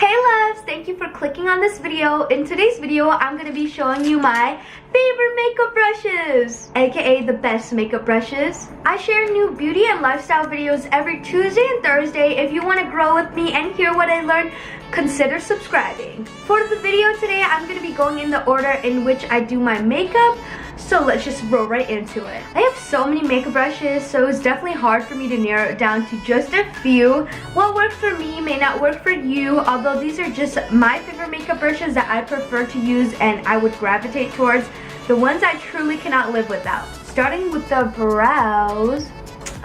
Hey loves, thank you for clicking on this video. In today's video, I'm going to be showing you my favorite makeup brushes, aka the best makeup brushes. I share new beauty and lifestyle videos every Tuesday and Thursday. If you want to grow with me and hear what I learn, consider subscribing. For the video today, I'm going to be going in the order in which I do my makeup. So let's just roll right into it. I have so many makeup brushes, so it's definitely hard for me to narrow it down to just a few. What works for me may not work for you, although these are just my favorite makeup brushes that I prefer to use and I would gravitate towards, the ones I truly cannot live without. Starting with the brows.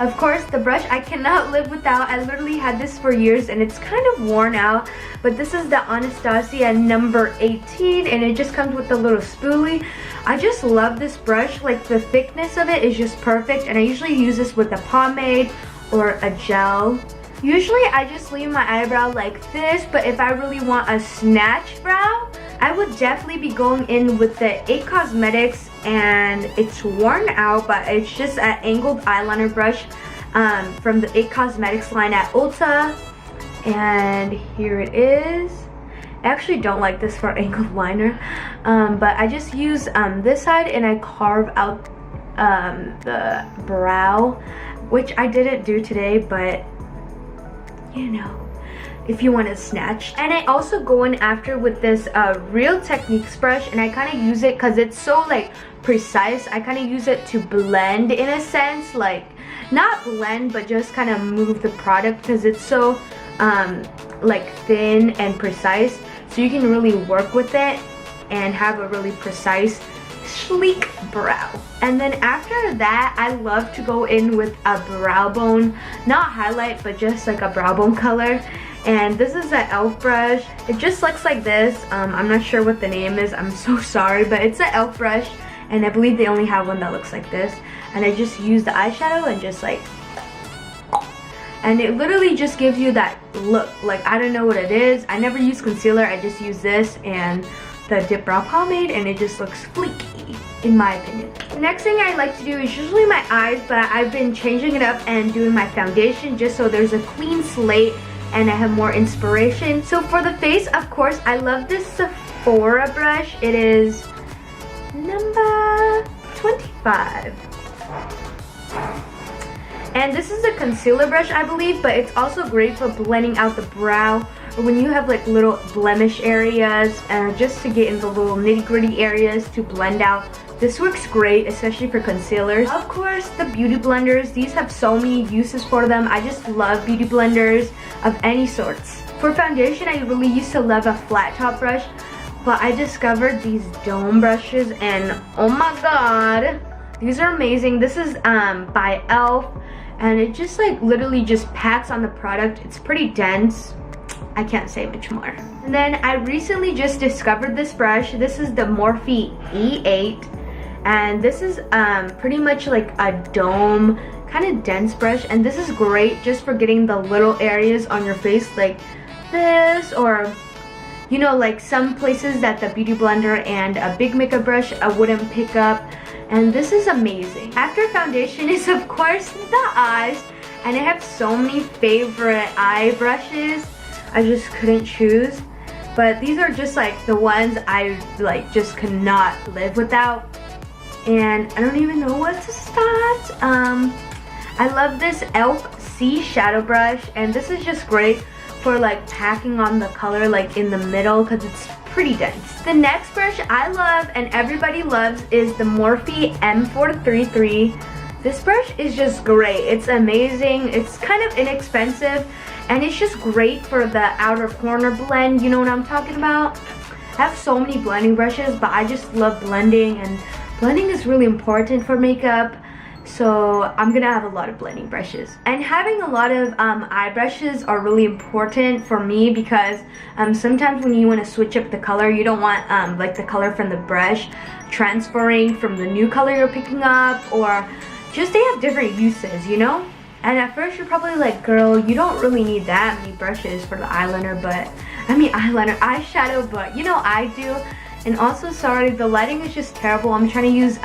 Of course, the brush I cannot live without. I literally had this for years and it's kind of worn out, but this is the Anastasia number 18 and it just comes with a little spoolie. I just love this brush. Like, the thickness of it is just perfect, and I usually use this with a pomade or a gel. Usually I just leave my eyebrow like this, but if I really want a snatch brow, I would definitely be going in with the E8 Cosmetics, and it's worn out, but it's just an angled eyeliner brush from the E8 Cosmetics line at Ulta, and here it is. I actually don't like this for angled liner, but I just use this side and I carve out the brow, which I didn't do today, but you know, if you want to snatch. And I also go in after with this Real Techniques brush, and I kind of use it because it's so like precise. I kind of use it to blend, in a sense, like not blend but just kind of move the product because it's so like thin and precise, so you can really work with it and have a really precise, sleek brow. And then after that, I love to go in with a brow bone, not highlight but just like a brow bone color. And this is an e.l.f. brush. It just looks like this. I'm not sure what the name is, I'm so sorry, but it's an e.l.f. brush, and I believe they only have one that looks like this. And I just use the eyeshadow and just like, and it literally just gives you that look. Like, I don't know what it is. I never use concealer, I just use this and the dip brow pomade, and it just looks fleeky, in my opinion. The next thing I like to do is usually my eyes, but I've been changing it up and doing my foundation just so there's a clean slate and I have more inspiration. So for the face, of course, I love this Sephora brush. It is number 25. And this is a concealer brush, I believe, but it's also great for blending out the brow, or when you have like little blemish areas, and just to get in the little nitty-gritty areas to blend out. This works great, especially for concealers. Of course, the beauty blenders. These have so many uses for them. I just love beauty blenders of any sorts. For foundation, I really used to love a flat top brush, but I discovered these dome brushes, and oh my god, these are amazing. This is by e.l.f. and it just like literally just packs on the product. It's pretty dense. I can't say much more. And then I recently just discovered this brush. This is the Morphe E8, and this is pretty much like a dome kind of dense brush, and this is great just for getting the little areas on your face like this, or you know, like some places that the beauty blender and a big makeup brush wouldn't pick up. And this is amazing. After foundation is of course the eyes, and I have so many favorite eye brushes. I just couldn't choose, but these are just like the ones I like just could not live without, and I don't even know what to start. I love this e.l.f. C shadow brush, and this is just great for like packing on the color like in the middle because it's pretty dense. The next brush I love and everybody loves is the Morphe M433. This brush is just great. It's amazing. It's kind of inexpensive, and it's just great for the outer corner blend. You know what I'm talking about? I have so many blending brushes, but I just love blending, and blending is really important for makeup. So I'm gonna have a lot of blending brushes, and having a lot of eye brushes are really important for me because sometimes when you want to switch up the color, you don't want like the color from the brush transferring from the new color you're picking up, or just they have different uses, you know. And at first you're probably like, girl, you don't really need that many brushes for the eyeliner, but eyeshadow, but you know I do. And also, sorry, the lighting is just terrible. I'm trying to use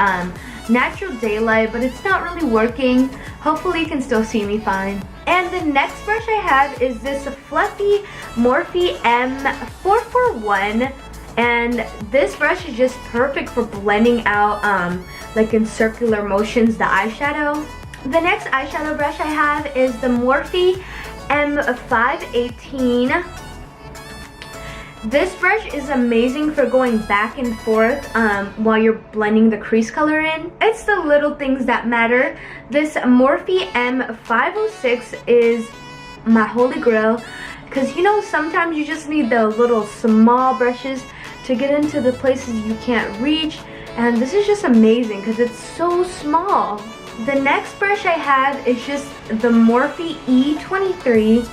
natural daylight, but it's not really working. Hopefully you can still see me fine. And the next brush I have is this fluffy Morphe M441. And this brush is just perfect for blending out like in circular motions the eyeshadow. The next eyeshadow brush I have is the Morphe M518. This brush is amazing for going back and forth while you're blending the crease color in. It's the little things that matter. This Morphe M506 is my holy grail, because you know sometimes you just need the little small brushes to get into the places you can't reach, and this is just amazing because it's so small. The next brush I have is just the Morphe E8.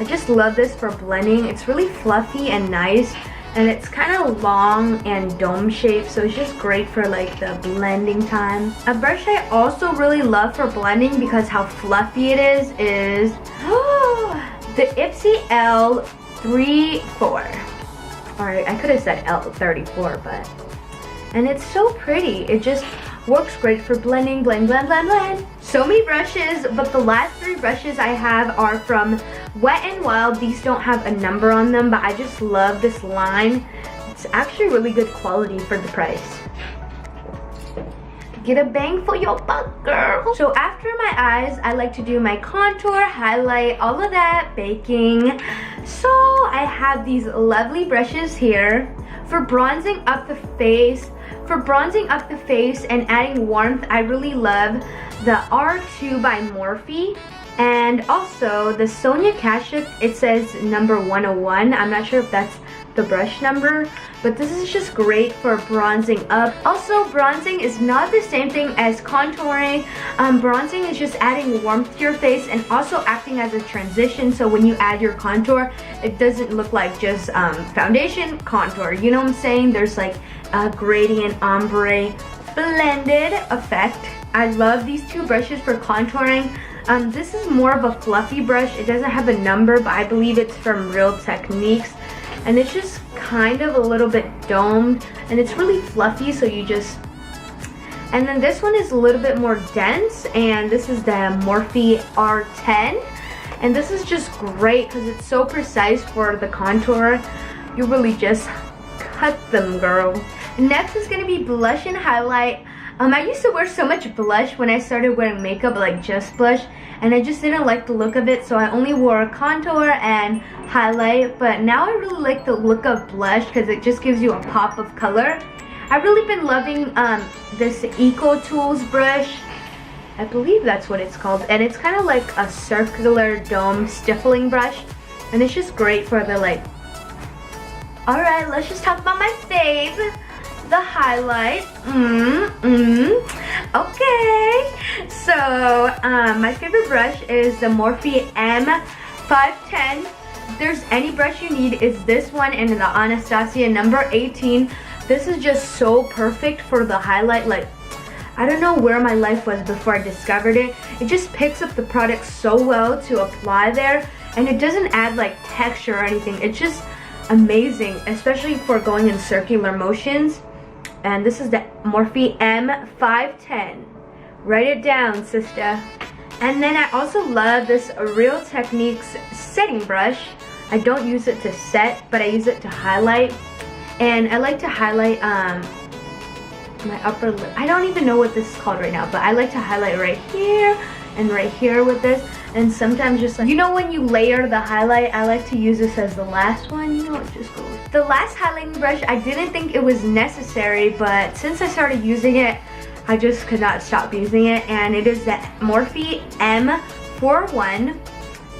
I just love this for blending. It's really fluffy and nice, and it's kind of long and dome shaped, so it's just great for like the blending time. A brush I also really love for blending because how fluffy it is the Ipsy L34. Alright, I could have said L34, but... And it's so pretty. It just works great for blending, blend, blend, blend, blend. So many brushes, but the last 3 brushes I have are from Wet n Wild. These don't have a number on them, but I just love this line. It's actually really good quality for the price. Get a bang for your buck, girl. So after my eyes, I like to do my contour, highlight, all of that, baking. So I have these lovely brushes here for bronzing up the face. For bronzing up the face and adding warmth, I really love the R2 by Morphe. And also the Sonia Kashuk, it says number 101. I'm not sure if that's the brush number, but this is just great for bronzing up. Also, bronzing is not the same thing as contouring. Bronzing is just adding warmth to your face and also acting as a transition, so when you add your contour, it doesn't look like just foundation contour. You know what I'm saying? There's like a gradient ombre blended effect. I love these 2 brushes for contouring. This is more of a fluffy brush. It doesn't have a number, but I believe it's from Real Techniques. And it's just kind of a little bit domed, and it's really fluffy, so you just... And then this one is a little bit more dense, and this is the Morphe R10. And this is just great because it's so precise for the contour. You really just cut them, girl. Next is going to be blush and highlight. I used to wear so much blush when I started wearing makeup, like just blush, and I just didn't like the look of it, so I only wore contour and highlight. But now I really like the look of blush because it just gives you a pop of color. I've really been loving this Eco Tools brush. I believe that's what it's called, and it's kind of like a circular dome stippling brush, and it's just great for the like... Alright, let's just talk about my fave. The highlight. Okay, so my favorite brush is the Morphe M510. If there's any brush you need, it's this one and the Anastasia number 18. This is just so perfect for the highlight. Like, I don't know where my life was before I discovered it. It just picks up the product so well to apply there, and it doesn't add like texture or anything. It's just amazing, especially for going in circular motions. And this is the Morphe M510. Write it down, sister. And then I also love this Real Techniques setting brush. I don't use it to set, but I use it to highlight. And I like to highlight my upper lip. I don't even know what this is called right now, but I like to highlight right here and right here with this. And sometimes just like, you know, when you layer the highlight, I like to use this as the last one. You know, it just goes. The last highlighting brush, I didn't think it was necessary, but since I started using it, I just could not stop using it. And it is the Morphe M441.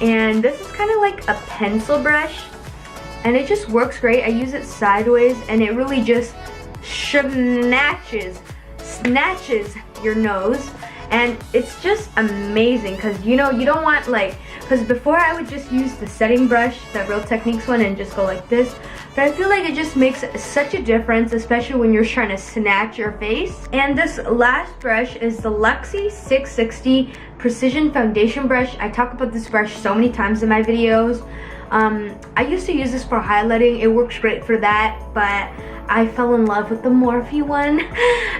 And this is kind of like a pencil brush, and it just works great. I use it sideways, and it really just snatches your nose. And it's just amazing because, you know, you don't want like, because before I would just use the setting brush, the Real Techniques one, and just go like this. But I feel like it just makes such a difference, especially when you're trying to snatch your face. And this last brush is the Luxie 660 Precision Foundation Brush. I talk about this brush so many times in my videos. I used to use this for highlighting. It works great for that, but I fell in love with the Morphe one.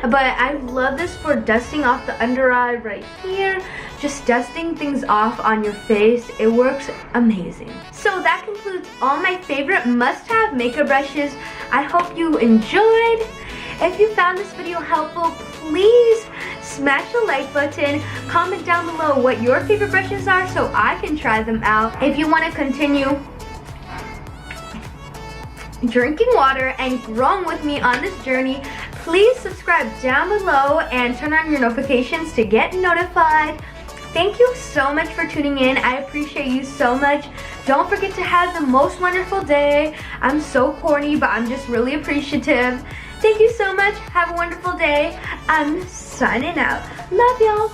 But I love this for dusting off the under eye right here, just dusting things off on your face. It works amazing. So that concludes all my favorite must-have makeup brushes. I hope you enjoyed. If you found this video helpful, please smash the like button. Comment down below what your favorite brushes are so I can try them out. If you want to continue drinking water and growing with me on this journey, please subscribe down below and turn on your notifications to get notified. Thank you so much for tuning in. I appreciate you so much. Don't forget to have the most wonderful day. I'm so corny, but I'm just really appreciative. Thank you so much. Have a wonderful day. I'm signing out. Love y'all.